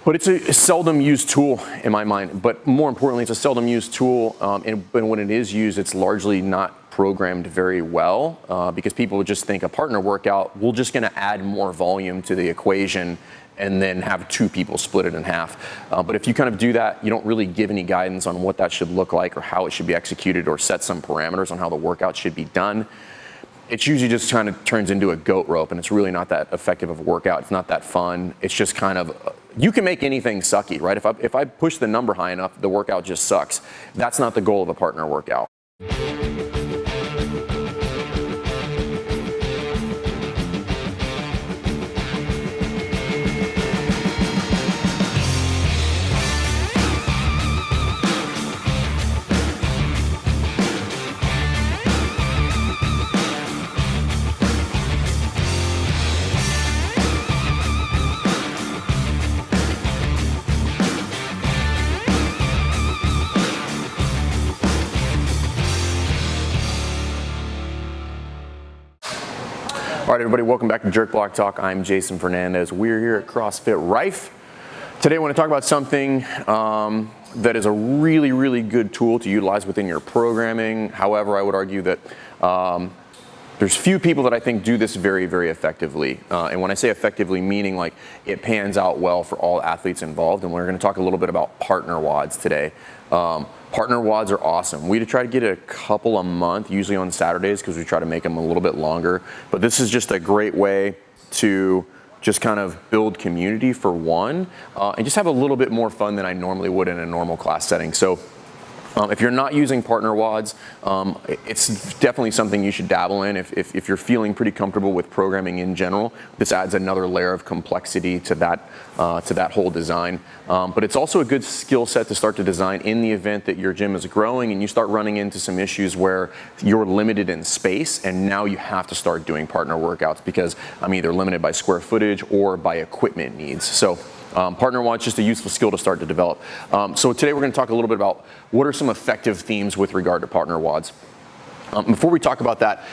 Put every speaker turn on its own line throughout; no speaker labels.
But it's a seldom used tool in my mind. But more importantly, it's a seldom used tool, and when it is used, it's largely not programmed very well because people would just think a partner workout, we're just going to add more volume to the equation and then have two people split it in half. But if you kind of do that, you don't really give any guidance on what that should look like or how it should be executed or set some parameters on how the workout should be done. It's usually just kind of turns into a goat rope, and it's really not that effective of a workout. It's not that fun. It's just kind of, you can make anything sucky, right? If I push the number high enough, the workout just sucks. That's not the goal of a partner workout. All right, everybody, welcome back to Jerk Block Talk. I'm Jason Fernandez. We're here at CrossFit Rife. Today I want to talk about something that is a really, really good tool to utilize within your programming. However, I would argue that there's few people that I think do this very, very effectively. And when I say effectively, meaning like it pans out well for all athletes involved. And we're going to talk a little bit about partner WODs today. Partner WODs are awesome. We try to get a couple a month, usually on Saturdays, because we try to make them a little bit longer. But this is just a great way to just kind of build community for one, and just have a little bit more fun than I normally would in a normal class setting. So if you're not using partner WODs, it's definitely something you should dabble in. If you're feeling pretty comfortable with programming in general, this adds another layer of complexity to that whole design. But it's also a good skill set to start to design in the event that your gym is growing and you start running into some issues where you're limited in space and now you have to start doing partner workouts because I'm either limited by square footage or by equipment needs. So partner WODs, just a useful skill to start to develop. So today we're going to talk a little bit about what are some effective themes with regard to partner WODs. Before we talk about that,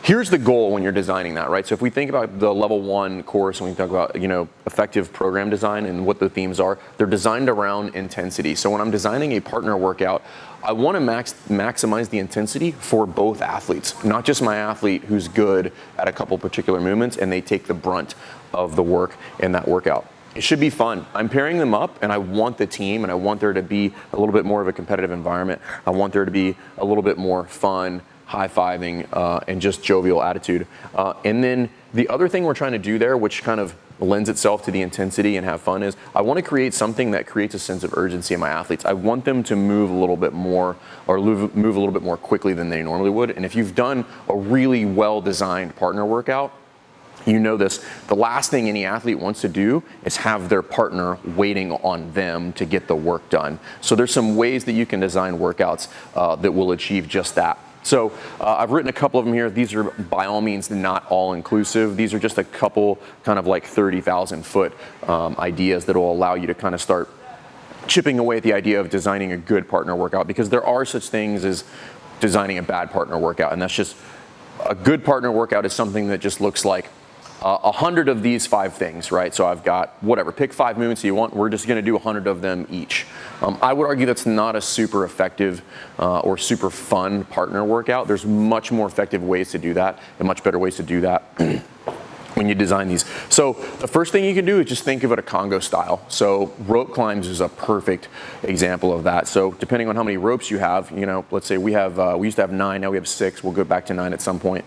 here's the goal when you're designing that, right? So if we think about the level 1 course and we talk about, effective program design and what the themes are, they're designed around intensity. So when I'm designing a partner workout, I want to maximize the intensity for both athletes, not just my athlete who's good at a couple particular movements and they take the brunt of the work in that workout. It should be fun. I'm pairing them up and I want the team and I want there to be a little bit more of a competitive environment. I want there to be a little bit more fun, high-fiving, and just jovial attitude. And then the other thing we're trying to do there, which kind of lends itself to the intensity and have fun, is I want to create something that creates a sense of urgency in my athletes. I want them to move a little bit more or move a little bit more quickly than they normally would. And if you've done a really well-designed partner workout, you know this, the last thing any athlete wants to do is have their partner waiting on them to get the work done. So there's some ways that you can design workouts that will achieve just that. So I've written a couple of them here. These are by all means not all inclusive. These are just a couple kind of like 30,000 foot ideas that will allow you to kind of start chipping away at the idea of designing a good partner workout, because there are such things as designing a bad partner workout. And that's just, a good partner workout is something that just looks like 100 of these 5 things, right? So I've got whatever, pick 5 movements you want. We're just going to do 100 of them each. I would argue that's not a super effective or super fun partner workout. There's much more effective ways to do that and much better ways to do that when you design these. So the first thing you can do is just think of it a Congo style. So rope climbs is a perfect example of that. So depending on how many ropes you have, let's say we used to have 9, now we have 6. We'll go back to 9 at some point.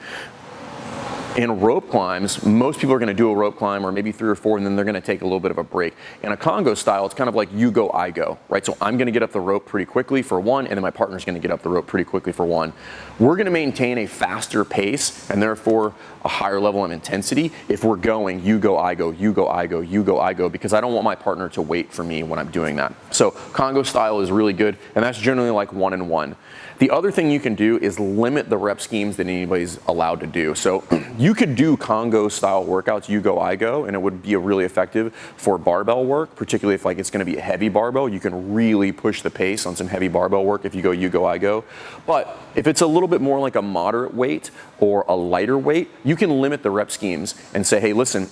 In rope climbs, most people are going to do a rope climb or maybe 3 or 4, and then they're going to take a little bit of a break. In a Congo style, it's kind of like you go, I go, right? So I'm going to get up the rope pretty quickly for 1, and then my partner's going to get up the rope pretty quickly for 1. We're going to maintain a faster pace and therefore a higher level of intensity if we're going, you go, I go, you go, I go, you go, I go, because I don't want my partner to wait for me when I'm doing that. So Congo style is really good, and that's generally like 1 and 1. The other thing you can do is limit the rep schemes that anybody's allowed to do. So you could do Congo style workouts, you go, I go, and it would be really effective for barbell work, particularly if it's going to be a heavy barbell. You can really push the pace on some heavy barbell work if you go, you go, I go. But if it's a little bit more like a moderate weight or a lighter weight, you can limit the rep schemes and say, hey, listen,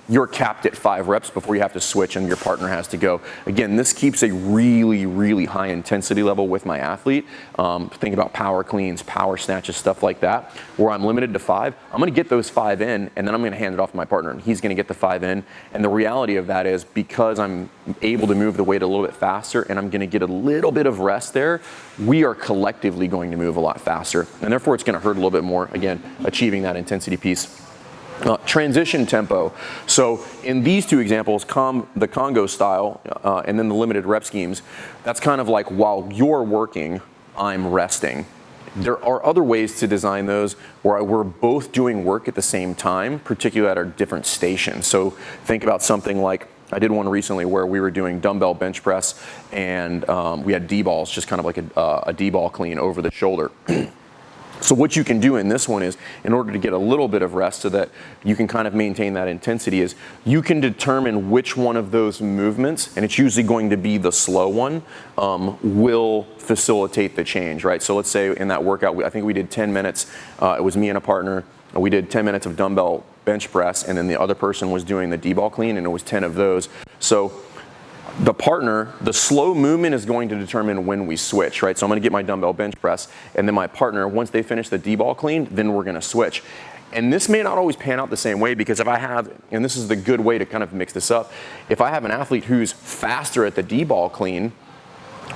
you're capped at 5 reps before you have to switch and your partner has to go. Again, this keeps a really, really high intensity level with my athlete. Think about power cleans, power snatches, stuff like that, where I'm limited to 5. I'm gonna get those 5 in, and then I'm gonna hand it off to my partner, and he's gonna get the 5 in. And the reality of that is, because I'm able to move the weight a little bit faster and I'm gonna get a little bit of rest there, we are collectively going to move a lot faster. And therefore it's gonna hurt a little bit more, again, achieving that intensity piece. Transition tempo. So in these two examples, the Congo style and then the limited rep schemes, that's kind of like while you're working, I'm resting. There are other ways to design those where we're both doing work at the same time, particularly at our different stations. So think about something like, I did one recently where we were doing dumbbell bench press and we had D-balls, just kind of like a D-ball clean over the shoulder. So what you can do in this one is, in order to get a little bit of rest so that you can kind of maintain that intensity, is you can determine which one of those movements, and it's usually going to be the slow one, will facilitate the change, right? So let's say in that workout, I think we did 10 minutes, it was me and a partner, we did 10 minutes of dumbbell bench press, and then the other person was doing the D-ball clean, and it was 10 of those. So the partner, the slow movement is going to determine when we switch, right? So I'm gonna get my dumbbell bench press, and then my partner, once they finish the D-ball clean, then we're gonna switch. And this may not always pan out the same way, because if I have, and this is the good way to kind of mix this up, if I have an athlete who's faster at the D-ball clean,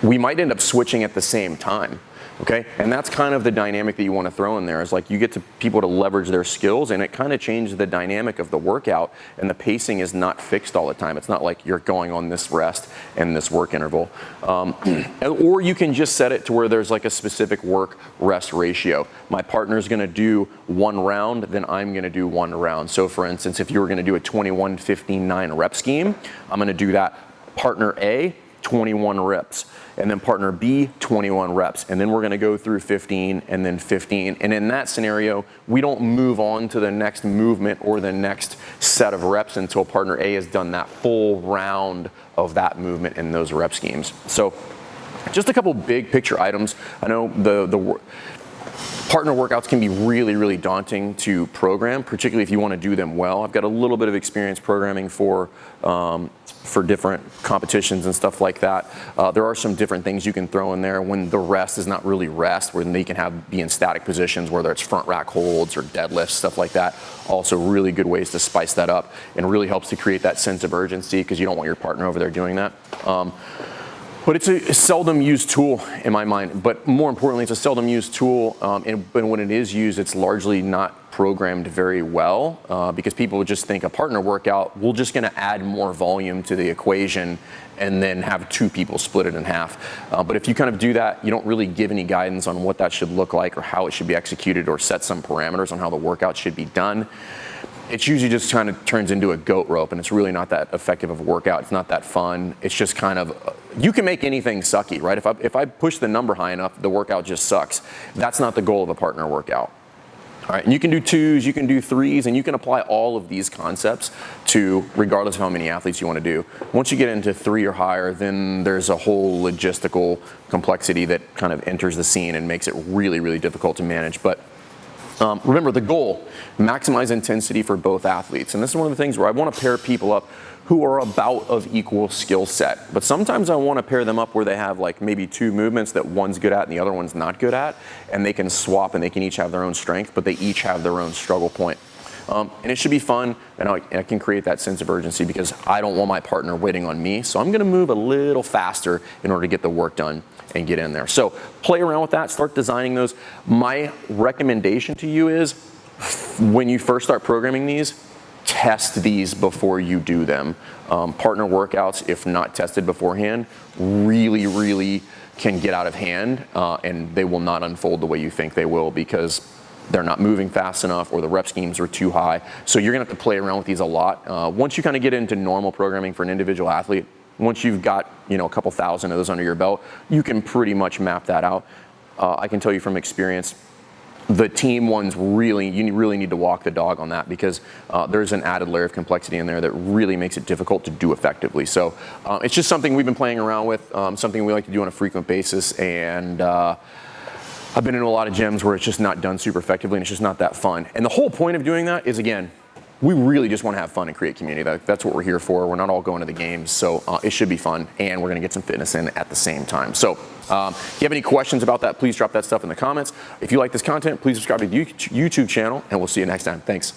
we might end up switching at the same time. Okay, and that's kind of the dynamic that you want to throw in there, is like you get to people to leverage their skills, and it kind of changes the dynamic of the workout, and the pacing is not fixed all the time. It's not like you're going on this rest and this work interval. Or you can just set it to where there's like a specific work rest ratio. My partner's going to do 1 round, then I'm going to do 1 round. So for instance, if you were going to do a 21-15-9 rep scheme, I'm going to do that. Partner A, 21 reps, and then partner B, 21 reps, and then we're gonna go through 15 and then 15. And in that scenario, we don't move on to the next movement or the next set of reps until partner A has done that full round of that movement in those rep schemes. So just a couple big picture items. I know the partner workouts can be really, really daunting to program, particularly if you want to do them well. I've got a little bit of experience programming for different competitions and stuff like that. There are some different things you can throw in there when the rest is not really rest, where they can be in static positions, whether it's front rack holds or deadlifts, stuff like that. Also really good ways to spice that up, and really helps to create that sense of urgency, because you don't want your partner over there doing that. But it's a seldom used tool in my mind. But more importantly, it's a seldom used tool, and when it is used, it's largely not programmed very well, because people would just think a partner workout, we're just gonna add more volume to the equation and then have 2 people split it in half. But if you kind of do that, you don't really give any guidance on what that should look like or how it should be executed, or set some parameters on how the workout should be done. It's usually just kind of turns into a goat rope, and it's really not that effective of a workout. It's not that fun. It's just kind of, you can make anything sucky, right? If I push the number high enough, the workout just sucks. That's not the goal of a partner workout. All right, and you can do 2s, you can do 3s, and you can apply all of these concepts to, regardless of how many athletes you want to do. Once you get into 3 or higher, then there's a whole logistical complexity that kind of enters the scene and makes it really, really difficult to manage. But remember the goal, maximize intensity for both athletes. And this is one of the things where I want to pair people up who are about of equal skill set. But sometimes I want to pair them up where they have like maybe 2 movements that one's good at and the other one's not good at, and they can swap and they can each have their own strength, but they each have their own struggle point. And it should be fun, and I can create that sense of urgency, because I don't want my partner waiting on me. So I'm gonna move a little faster in order to get the work done and get in there. So play around with that, start designing those. My recommendation to you is, when you first start programming these, test these before you do them. Partner workouts, if not tested beforehand, really, really can get out of hand, and they will not unfold the way you think they will, because they're not moving fast enough, or the rep schemes are too high. So you're gonna have to play around with these a lot. Once you kind of get into normal programming for an individual athlete, once you've got a couple thousand of those under your belt, you can pretty much map that out. I can tell you from experience, the team ones you really need to walk the dog on that, because there's an added layer of complexity in there that really makes it difficult to do effectively. So it's just something we've been playing around with, something we like to do on a frequent basis, and I've been in a lot of gyms where it's just not done super effectively, and it's just not that fun. And the whole point of doing that is, again, we really just want to have fun and create community. That's what we're here for. We're not all going to the games, so it should be fun, and we're going to get some fitness in at the same time. So if you have any questions about that, please drop that stuff in the comments. If you like this content, please subscribe to the YouTube channel, and we'll see you next time. Thanks.